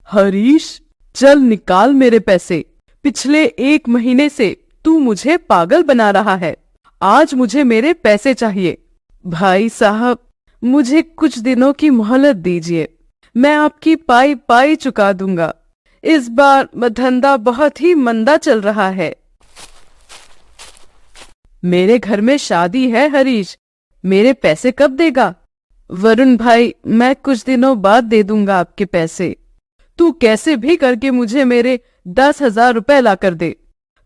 हरीश, चल निकाल मेरे पैसे। पिछले 1 महीने से तू मुझे पागल बना रहा है। आज मुझे मेरे पैसे चाहिए। भाई साहब, मुझे कुछ दिनों की मोहलत दीजिए, मैं आपकी पाई पाई चुका दूंगा। इस बार धंधा बहुत ही मंदा चल रहा है। मेरे घर में शादी है हरीश, मेरे पैसे कब देगा? वरुण भाई, मैं कुछ दिनों बाद दे दूंगा आपके पैसे। तू कैसे भी करके मुझे मेरे 10,000 रुपए ला कर दे।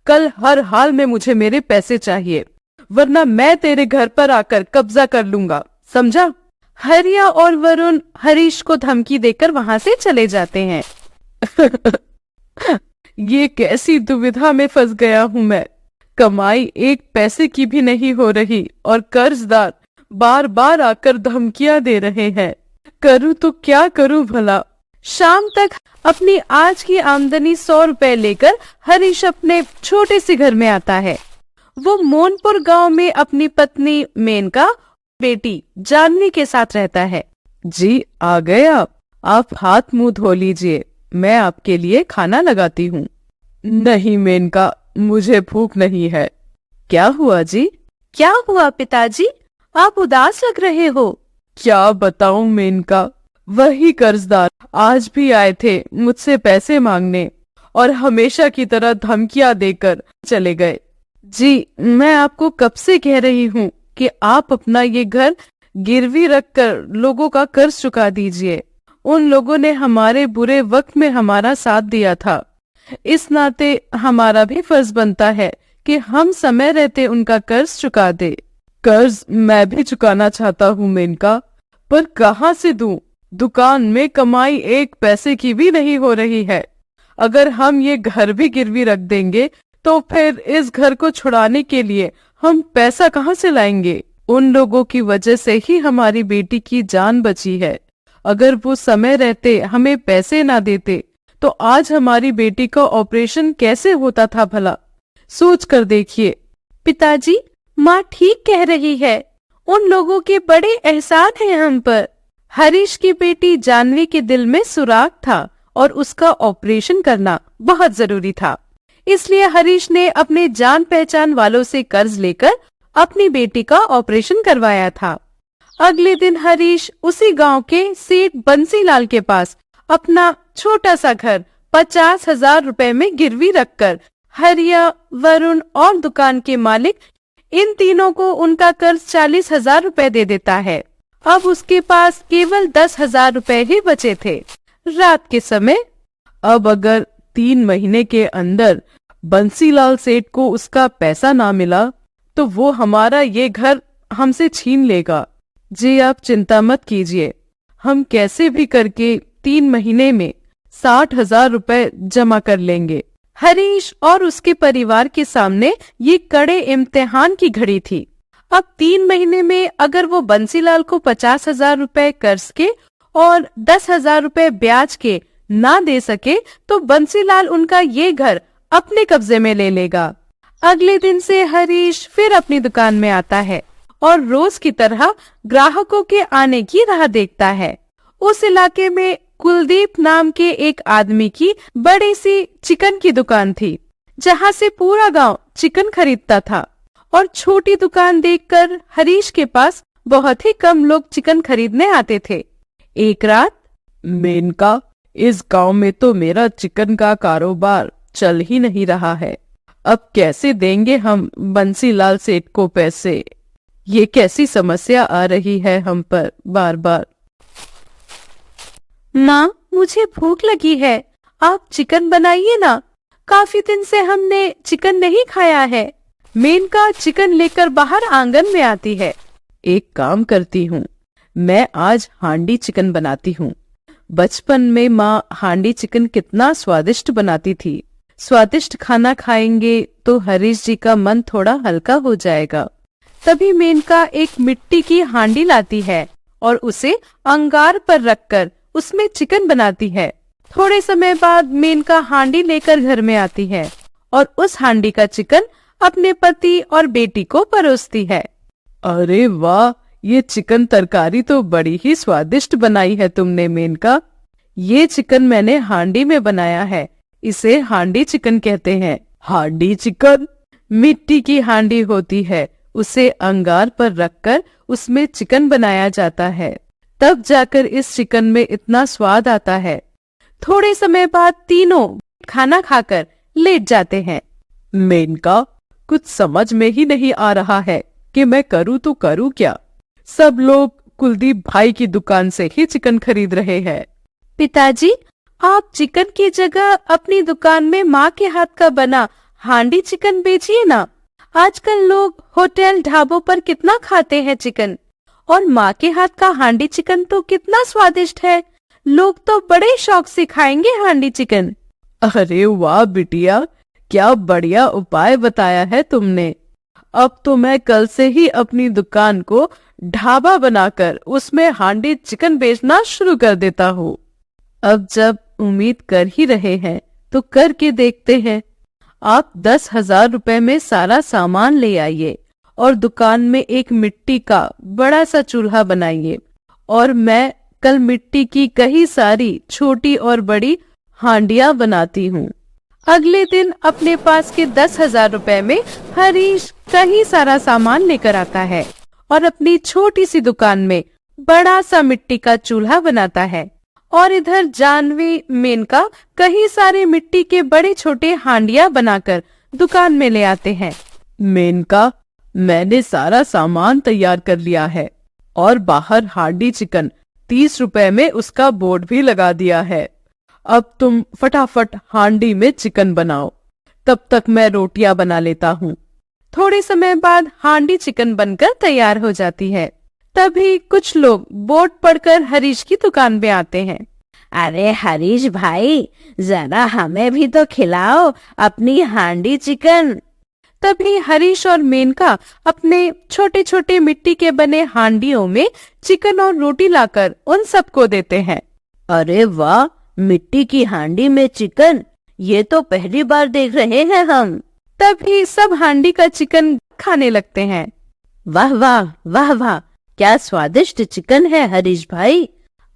कल हर हाल में मुझे मेरे पैसे चाहिए, वरना मैं तेरे घर पर आकर कब्जा कर लूंगा, समझा? हरिया और वरुण हरीश को धमकी देकर वहां से चले जाते हैं। ये कैसी दुविधा में फंस गया हूं मैं। कमाई 1 पैसे की भी नहीं हो रही और कर्जदार बार बार आकर धमकियां दे रहे हैं। करूं तो क्या करूं भला? शाम तक अपनी आज की आमदनी 100 रुपए लेकर हरीश अपने छोटे से घर में आता है। वो मोनपुर गांव में अपनी पत्नी मेनका, बेटी जानवी के साथ रहता है। जी, आ गए आप हाथ मुंह धो लीजिए, मैं आपके लिए खाना लगाती हूँ। नहीं मेनका, मुझे भूख नहीं है। क्या हुआ जी? क्या हुआ पिताजी, आप उदास लग रहे हो? क्या बताऊं मेनका, वही कर्जदार आज भी आए थे मुझसे पैसे मांगने और हमेशा की तरह धमकियां देकर चले गए। जी, मैं आपको कब से कह रही हूँ कि आप अपना ये घर गिरवी रखकर लोगों का कर्ज चुका दीजिए। उन लोगों ने हमारे बुरे वक्त में हमारा साथ दिया था, इस नाते हमारा भी फर्ज बनता है कि हम समय रहते उनका कर्ज चुका दे। कर्ज मैं भी चुकाना चाहता हूँ मेनका, पर कहाँ से दूं? दुकान में कमाई 1 पैसे की भी नहीं हो रही है। अगर हम ये घर भी गिरवी रख देंगे तो फिर इस घर को छुड़ाने के लिए हम पैसा कहाँ से लाएंगे? उन लोगों की वजह से ही हमारी बेटी की जान बची है। अगर वो समय रहते हमें पैसे ना देते तो आज हमारी बेटी का ऑपरेशन कैसे होता था भला? सोच कर देखिए। पिताजी, माँ ठीक कह रही है, उन लोगों के बड़े एहसान हैं हम पर। हरीश की बेटी जानवी के दिल में सुराग था और उसका ऑपरेशन करना बहुत जरूरी था, इसलिए हरीश ने अपने जान पहचान वालों से कर्ज लेकर अपनी बेटी का ऑपरेशन करवाया था। अगले दिन हरीश उसी गांव के सेठ बंसीलाल के पास अपना छोटा सा घर 50,000 रुपए में गिरवी रखकर हरिया, वरुण और दुकान के मालिक इन तीनों को उनका कर्ज 40,000 रुपए दे देता है। अब उसके पास केवल 10,000 रुपए ही बचे थे। रात के समय अब अगर 3 महीने के अंदर बंसीलाल सेठ को उसका पैसा ना मिला तो वो हमारा ये घर हमसे छीन लेगा। जी, आप चिंता मत कीजिए, हम कैसे भी करके 3 महीने में 60,000 रुपए जमा कर लेंगे। हरीश और उसके परिवार के सामने ये कड़े इम्तिहान की घड़ी थी। अब 3 महीने में अगर वो बंसीलाल को 50,000 रुपए कर्ज के और 10,000 रुपए ब्याज के ना दे सके तो बंसीलाल उनका ये घर अपने कब्जे में ले लेगा। अगले दिन से हरीश फिर अपनी दुकान में आता है और रोज की तरह ग्राहकों के आने की राह देखता है। उस इलाके में कुलदीप नाम के एक आदमी की बड़ी सी चिकन की दुकान थी, जहाँ से पूरा गांव चिकन खरीदता था और छोटी दुकान देखकर हरीश के पास बहुत ही कम लोग चिकन खरीदने आते थे। एक रात, मेनका, इस गांव में तो मेरा चिकन का कारोबार चल ही नहीं रहा है। अब कैसे देंगे हम बंसीलाल सेठ को पैसे? ये कैसी समस्या आ रही है हम पर बार बार। माँ, मुझे भूख लगी है, आप चिकन बनाइए ना, काफी दिन से हमने चिकन नहीं खाया है। मेनका चिकन लेकर बाहर आंगन में आती है। एक काम करती हूँ, मैं आज हांडी चिकन बनाती हूँ। बचपन में माँ हांडी चिकन कितना स्वादिष्ट बनाती थी। स्वादिष्ट खाना खाएंगे तो हरीश जी का मन थोड़ा हल्का हो जाएगा। तभी मेनका एक मिट्टी की हांडी लाती है और उसे अंगार पर रखकर उसमें चिकन बनाती है। थोड़े समय बाद मेनका हांडी लेकर घर में आती है और उस हांडी का चिकन अपने पति और बेटी को परोसती है। अरे वाह, ये चिकन तरकारी तो बड़ी ही स्वादिष्ट बनाई है तुमने मेनका। ये चिकन मैंने हांडी में बनाया है, इसे हांडी चिकन कहते हैं। हांडी चिकन? मिट्टी की हांडी होती है, उसे अंगार पर रखकर उसमें चिकन बनाया जाता है, तब जाकर इस चिकन में इतना स्वाद आता है। थोड़े समय बाद तीनों खाना खाकर लेट जाते हैं। मेनका, कुछ समझ में ही नहीं आ रहा है कि मैं करूँ तो करूँ क्या। सब लोग कुलदीप भाई की दुकान से ही चिकन खरीद रहे हैं। पिताजी, आप चिकन की जगह अपनी दुकान में माँ के हाथ का बना हांडी चिकन बेचिए ना। आजकल लोग होटल ढाबों पर कितना खाते हैं चिकन, और माँ के हाथ का हांडी चिकन तो कितना स्वादिष्ट है। लोग तो बड़े शौक से खाएंगे हांडी चिकन। अरे वाह बिटिया, क्या बढ़िया उपाय बताया है तुमने। अब तो मैं कल से ही अपनी दुकान को ढाबा बनाकर उसमें हांडी चिकन बेचना शुरू कर देता हूँ। अब जब उम्मीद कर ही रहे हैं तो करके देखते हैं। आप 10,000 रुपए में सारा सामान ले आइए और दुकान में एक मिट्टी का बड़ा सा चूल्हा बनाइए, और मैं कल मिट्टी की कई सारी छोटी और बड़ी हांडियां बनाती हूँ। अगले दिन अपने पास के 10,000 रुपए में हरीश कई सारा सामान लेकर आता है और अपनी छोटी सी दुकान में बड़ा सा मिट्टी का चूल्हा बनाता है, और इधर जानवी मेनका कई सारे मिट्टी के बड़े छोटे हांडियां बनाकर दुकान में ले आते हैं। मेनका, मैंने सारा सामान तैयार कर लिया है और बाहर हांडी चिकन 30 रुपए में उसका बोर्ड भी लगा दिया है। अब तुम फटाफट हांडी में चिकन बनाओ, तब तक मैं रोटियां बना लेता हूँ। थोड़े समय बाद हांडी चिकन बनकर तैयार हो जाती है। तभी कुछ लोग बोर्ड पढ़कर हरीश की दुकान में आते हैं। अरे हरीश भाई, जरा हमें भी तो खिलाओ अपनी हांडी चिकन। तभी हरीश और मेनका अपने छोटे छोटे मिट्टी के बने हांडियों में चिकन और रोटी लाकर उन सबको देते हैं। अरे वाह, मिट्टी की हांडी में चिकन, ये तो पहली बार देख रहे हैं हम। तभी सब हांडी का चिकन खाने लगते हैं। वाह वाह वाह वाह, क्या स्वादिष्ट चिकन है हरीश भाई।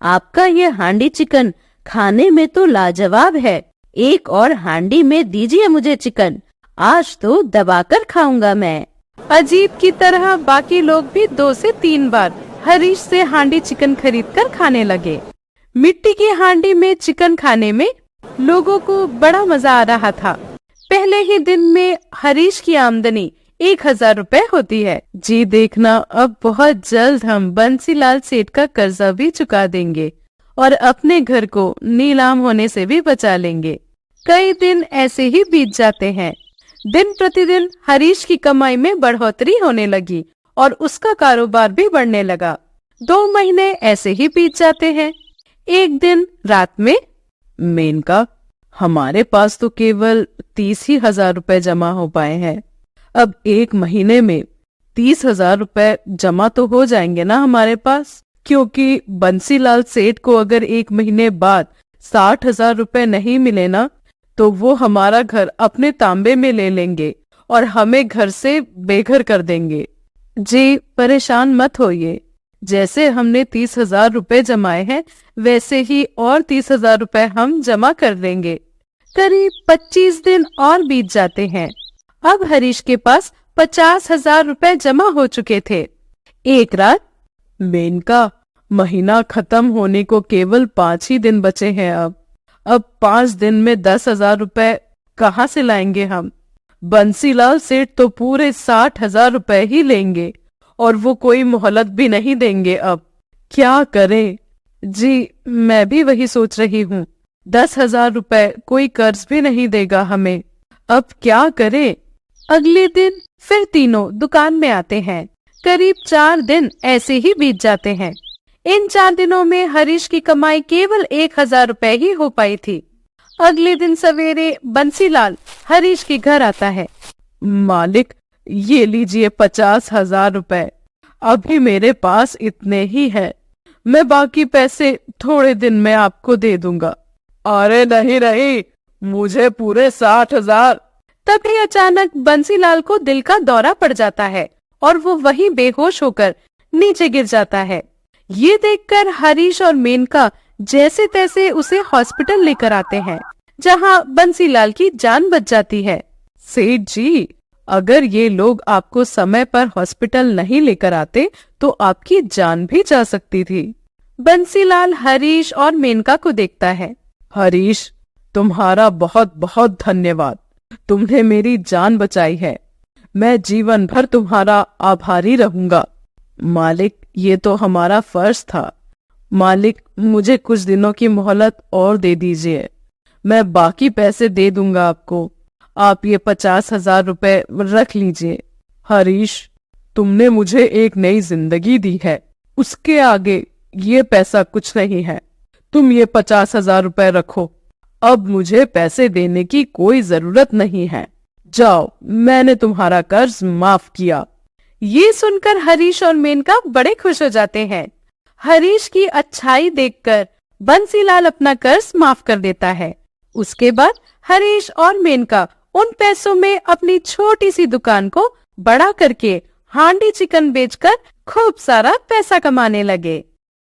आपका ये हांडी चिकन खाने में तो लाजवाब है। एक और हांडी में दीजिए मुझे चिकन, आज तो दबाकर खाऊंगा मैं। अजीब की तरह बाकी लोग भी 2 से 3 बार हरीश से हांडी चिकन खरीदकर खाने लगे। मिट्टी की हांडी में चिकन खाने में लोगों को बड़ा मजा आ रहा था। पहले ही दिन में हरीश की आमदनी 1,000 रुपए होती है। जी देखना, अब बहुत जल्द हम बंसीलाल सेठ का कर्जा भी चुका देंगे और अपने घर को नीलाम होने से भी बचा लेंगे। कई दिन ऐसे ही बीत जाते हैं। दिन प्रतिदिन हरीश की कमाई में बढ़ोतरी होने लगी और उसका कारोबार भी बढ़ने लगा। 2 महीने ऐसे ही बीत जाते हैं। एक दिन रात में, मेनका, हमारे पास तो केवल 30,000 रुपए जमा हो पाए हैं। अब 1 महीने में 30,000 रुपए जमा तो हो जाएंगे ना हमारे पास, क्योंकि बंसीलाल सेठ को अगर 1 महीने बाद 60,000 रुपए नहीं मिले ना, तो वो हमारा घर अपने तांबे में ले लेंगे और हमें घर से बेघर कर देंगे। जी परेशान मत होइए, जैसे हमने 30,000 रुपए जमाए हैं वैसे ही और 30,000 रुपए हम जमा कर देंगे। करीब 25 दिन और बीत जाते हैं। अब हरीश के पास 50,000 रुपए जमा हो चुके थे। एक रात, मेनका, महीना खत्म होने को केवल 5 ही दिन बचे हैं। अब 5 दिन में 10,000 रुपए कहाँ से लाएंगे हम। बंसीलाल सेठ तो पूरे 60,000 रुपए ही लेंगे और वो कोई मोहलत भी नहीं देंगे। अब क्या करें। जी मैं भी वही सोच रही हूँ। 10,000 रुपए कोई कर्ज भी नहीं देगा हमें। अब क्या करें। अगले दिन फिर तीनों दुकान में आते हैं। करीब 4 दिन ऐसे ही बीत जाते हैं। इन 4 दिनों में हरीश की कमाई केवल 1,000 रुपए ही हो पाई थी। अगले दिन सवेरे बंसीलाल हरीश के घर आता है। मालिक, ये लीजिए 50,000 रुपए। अभी मेरे पास इतने ही है, मैं बाकी पैसे थोड़े दिन में आपको दे दूंगा। अरे नहीं नहीं, मुझे पूरे 60,000। तभी अचानक बंसीलाल को दिल का दौरा पड़ जाता है और वो वहीं बेहोश होकर नीचे गिर जाता है। ये देखकर हरीश और मेनका जैसे तैसे उसे हॉस्पिटल लेकर आते हैं, जहां बंसीलाल की जान बच जाती है। सेठ जी, अगर ये लोग आपको समय पर हॉस्पिटल नहीं लेकर आते तो आपकी जान भी जा सकती थी। बंसीलाल हरीश और मेनका को देखता है। हरीश, तुम्हारा बहुत बहुत धन्यवाद। तुमने मेरी जान बचाई है। मैं जीवन भर तुम्हारा आभारी रहूंगा। मालिक, ये तो हमारा फर्ज था। मालिक, मुझे कुछ दिनों की मोहलत और दे दीजिए। मैं बाकी पैसे दे दूंगा आपको। आप ये 50,000 रुपए रख लीजिए। हरीश, तुमने मुझे एक नई जिंदगी दी है, उसके आगे ये पैसा कुछ नहीं है। तुम ये 50,000 रुपए रखो। अब मुझे पैसे देने की कोई जरूरत नहीं है। जाओ, मैंने तुम्हारा कर्ज माफ किया। ये सुनकर हरीश और मेनका बड़े खुश हो जाते हैं। हरीश की अच्छाई देखकर बंसीलाल अपना कर्ज माफ कर देता है। उसके बाद हरीश और मेनका उन पैसों में अपनी छोटी सी दुकान को बड़ा करके हांडी चिकन बेचकर खूब सारा पैसा कमाने लगे।